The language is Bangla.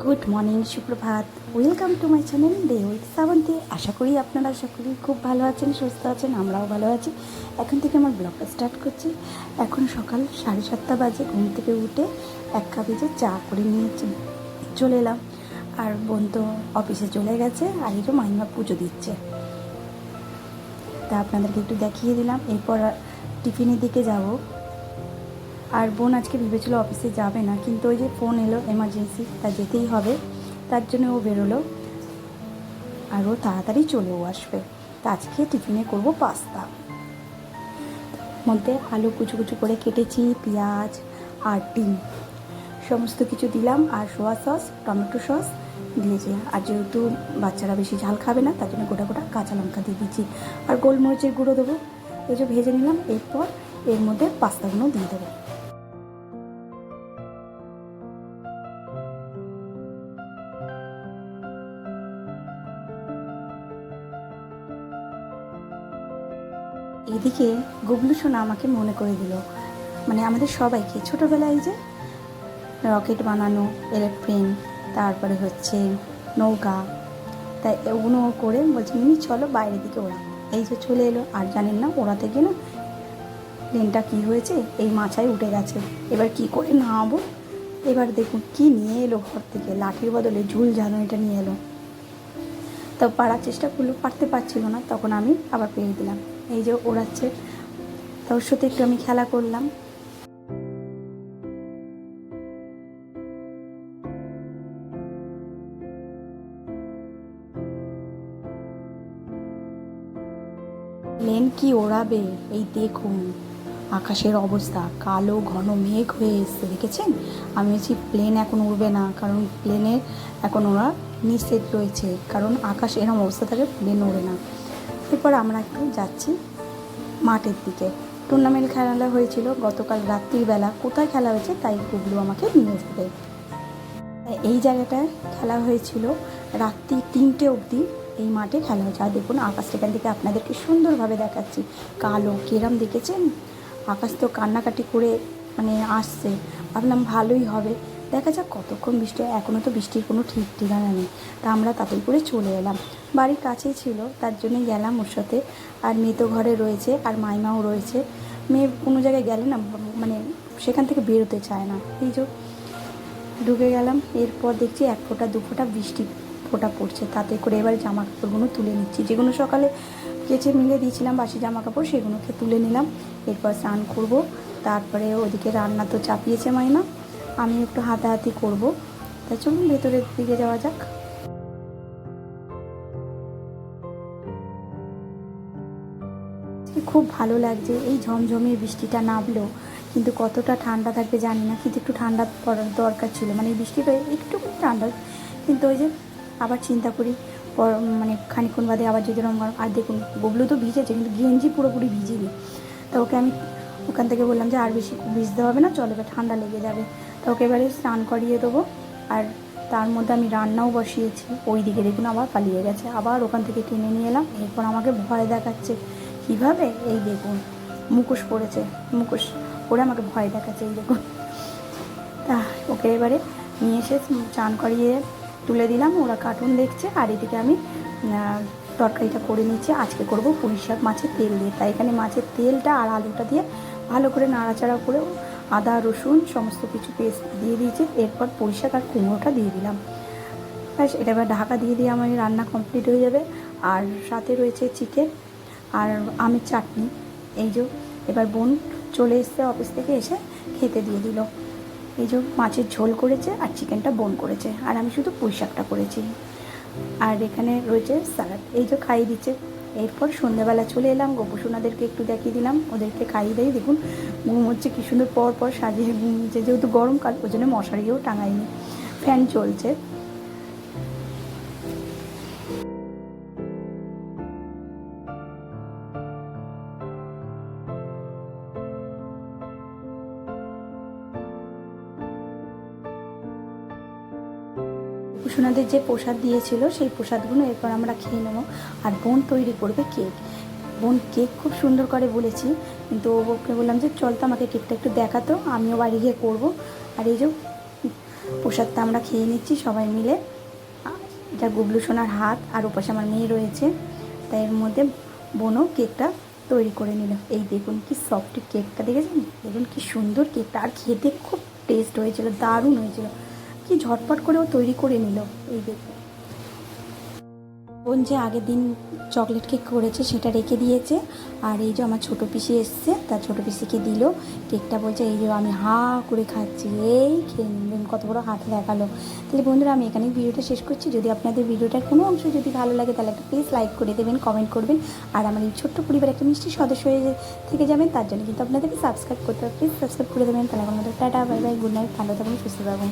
গুড মর্নিং, সুপ্রভাত। Welcome to my channel day with Srabanti. আশা করি আপনারা খুব ভালো আছেন, সুস্থ আছেন, আমরাও ভালো আছি। এখন থেকে আমার ব্লগটা স্টার্ট করছি। এখন সকাল 7:30 বাজে। ঘুম থেকে উঠে 1 কাপ চা করে নিয়ে চলে এলাম। আর বোন তো অফিসে চলে গেছে, আর এই যে মাইমা পুজো দিচ্ছে, তা আপনাদেরকে একটু দেখিয়ে দিলাম। এরপর টিফিনের দিকে যাব। আর বোন আজকে ভেবেছিল অফিসে যাবে না, কিন্তু ওই যে ফোন এলো এমার্জেন্সি, তা যেতেই হবে, তার জন্য ও বেরোলো। আর ও তাড়াতাড়ি চলেও আসবে। তা আজকে টিফিনে করব পাস্তা। মধ্যে আলু কুচু কুচু করে কেটেছি, পেঁয়াজ আর ডিম সমস্ত কিছু দিলাম, আর সোয়া সস, টমেটো সস দিয়েছি। আর যেহেতু বাচ্চারা বেশি ঝাল খাবে না, তার জন্য গোটা গোটা কাঁচা লঙ্কা দিয়ে দিচ্ছি, আর গোলমরিচের গুঁড়ো দেবো। এই যে ভেজে নিলাম। এরপর এর মধ্যে পাস্তাগুলো দিয়ে দেবো। এদিকে গুবলু সোনা আমাকে মনে করে দিল, মানে আমাদের সবাইকে ছোটোবেলায় যে রকেট বানানো, এরোপ্লেন, তারপরে হচ্ছে নৌকা, তাই ওগুলো করে বলছে মিমি চলো বাইরের দিকে ওড়া। এই যে চলে এলো। আর জানেন না, ওড়াতে গিয়ে না প্লেনটা কী হয়েছে, এই মাথায় উঠে গেছে। এবার কি করে নামাবো। এবার দেখুন কি নিয়ে এলো ঘর থেকে, লাঠির বদলে ঝুল ঝালনিটা নিয়ে এলো। তো পারার চেষ্টা করলো, পারতে পারছিল না, তখন আমি আবার পেয়ে দিলাম। এই যে ওড়াচ্ছে, তো ওর সাথে একটু আমি খেলা করলাম। প্লেন কি ওড়াবে, এই দেখুন আকাশের অবস্থা, কালো ঘন মেঘ হয়ে এসছে, দেখেছেন? আমি বলছি প্লেন এখন উড়বে না, কারণ প্লেনের এখন ওরা নিষেধ রয়েছে, কারণ আকাশ এরকম অবস্থা থাকে, প্লেন ওড়ে না। এরপর আমরা একটু যাচ্ছি মাঠের দিকে। টুর্নামেন্ট খেলা হয়েছিল গতকাল রাত্রিবেলা। কোথায় খেলা হয়েছে তাই গুগলু আমাকে নিয়ে যাবে। এই জায়গাটায় খেলা হয়েছিল রাত্রি 3টে অবধি। এই মাঠে খেলা হয়েছে। আর দেখুন আকাশ এখান থেকে আপনাদেরকে সুন্দরভাবে দেখাচ্ছি, কালো কেরাম দেখেছেন? আকাশ তো কান্নাকাটি করে মানে আসছে। ভাবলাম ভালোই হবে, দেখা যাক কতক্ষণ বৃষ্টি হয়। এখনও তো বৃষ্টির কোনো ঠিক ঠিকানা নেই। তা আমরা তাড়াতাড়ি করে চলে এলাম, বাড়ির কাছেই ছিল, তার জন্যই গেলাম ওর সাথে। আর মেয়ে তো ঘরে রয়েছে, আর মাইমাও রয়েছে। মেয়ে কোনো জায়গায় গেলে না মানে সেখান থেকে বেরোতে চায় না। এই যে ঢুকে গেলাম। এরপর দেখছি 1 ফোঁটা 2 ফোঁটা বৃষ্টি ফোঁটা পড়ছে, তাতে করে এবার জামা কাপড়গুলো তুলে নিচ্ছি, যেগুলো সকালে কেচে মিলে দিয়েছিলাম বাসি জামা কাপড়, সেগুলোকে তুলে নিলাম। এরপর স্নান করব। তারপরে ওদিকে রান্না তো চাপিয়েছে মাইমা, আমি একটু হাতাহাতি করব। তাই চলুন ভেতরের দিকে যাওয়া যাক। খুব ভালো লাগছে, এই ঝমঝমে বৃষ্টিটা নামলো, কিন্তু কতটা ঠান্ডা থাকবে জানি না, কিন্তু একটু ঠান্ডা পড়ার দরকার ছিল, মানে বৃষ্টিটা একটু ঠান্ডা। কিন্তু ওই যে আবার চিন্তা করি মানে খানিক্ষণ বাদে আবার যদি রকম। আর দেখুন গুবলু তো ভিজেছে, কিন্তু গেঞ্জি পুরোপুরি ভিজেনি। তা ওকে আমি ওখান থেকে বললাম যে আর বেশি ভিজতে হবে না, চলো এবার ঠান্ডা লেগে যাবে। তা ওকে এবারে স্নান করিয়ে দেবো। আর তার মধ্যে আমি রান্নাও বসিয়েছি। ওই দিকে দেখুন আবার পালিয়ে গেছে, আবার ওখান থেকে টেনে নিয়ে এলাম। এরপর আমাকে ভয় দেখাচ্ছে কীভাবে, এই দেখুন মুখোশ পড়েছে, মুখোশ পরে আমাকে ভয় দেখাচ্ছে, এই দেখুন। তা ওকে এবারে নিয়ে এসে চান করিয়ে তুলে দিলাম। ওরা কার্টুন দেখছে, আর এদিকে আমি তরকারিটা করে নিচ্ছি। আজকে করব পুঁই শাক মাছের তেল দিয়ে। তাই এখানে মাছের তেলটা আর আলুটা দিয়ে ভালো করে নাড়াচাড়া করে আদা রসুন সমস্ত কিছু পেস্ট দিয়ে দিয়েছি। এরপর পুঁই শাক আর কুমড়োটা দিয়ে দিলাম। ব্যাস, এটা এবার ঢাকা দিয়ে দিয়ে আমার রান্না কমপ্লিট হয়ে যাবে। আর সাথে রয়েছে চিকেন আর আমের চাটনি। এই যে এবার বোন চলে এসছে অফিস থেকে, এসে খেতে দিয়ে দিল। এই যে মাছের ঝোল করেছে, আর চিকেনটা বোন করেছে, আর আমি শুধু পুঁই শাকটা করেছি। আর এখানে রয়েছে স্যালাড। এই যে খাইয়ে দিচ্ছে। এরপর সন্ধ্যাবেলা চলে এলাম, গোপুসোনাদেরকে একটু দেখিয়ে দিলাম, ওদেরকে খাইয়ে দিয়ে দেখুন ঘুম হচ্ছে, কী সুন্দর পর পর সাজিয়ে ঘুমিয়েছে। যেহেতু গরমকাল, ওই জন্য মশারিও টাঙায়নি, ফ্যান চলছে। সোনাদের যে প্রসাদ দিয়েছিল সেই প্রসাদগুলো এরপর আমরা খেয়ে নেবো। আর বোন তৈরি করবে কেক। বোন কেক খুব সুন্দর করে বলেছি, কিন্তু ওকে বললাম যে চল তো আমাকে কেকটা একটু দেখাতো, আমিও বাড়ি গিয়ে করবো। আর এই যে প্রসাদটা আমরা খেয়ে নিচ্ছি সবাই মিলে। এটা গুবলু সোনার হাত, আর ওপাশে আমার মেয়ে রয়েছে। তাই এর মধ্যে বোনও কেকটা তৈরি করে নিল। এই দেখুন কি সফট কেকটা, দেখেছেন? দেখুন কি সুন্দর কেকটা, আর খেতে খুব টেস্ট হয়েছিল, দারুণ হয়েছিল। কি ঝটপট করেও তৈরি করে নিল। এই দেখুন, বোন যে আগের দিন চকলেট কেক করেছে সেটা রেখে দিয়েছে। আর এই যে আমার ছোটো পিসি এসছে, তার ছোটো পিসিকে দিল কেকটা। বলছে এই যে আমি হা করে খাচ্ছি, এই খেয়ে নিন, কত বড় হাত দেখালো। তাহলে বন্ধুরা, আমি এখানেই ভিডিওটা শেষ করছি। যদি আপনাদের ভিডিওটার কোনো অংশ যদি ভালো লাগে তাহলে একটা প্লিজ লাইক করে দেবেন, কমেন্ট করবেন। আর আমার এই ছোট্ট পরিবার একটা মিষ্টি সদস্য হয়ে থেকে যাবেন, তার জন্য কিন্তু আপনাদেরকে সাবস্ক্রাইব করতে হবে। প্লিজ সাবস্ক্রাইব করে দেবেন। তাহলে আমাদের tata, bye bye, good night, ভালো থাকুন, সুস্থ থাকুন।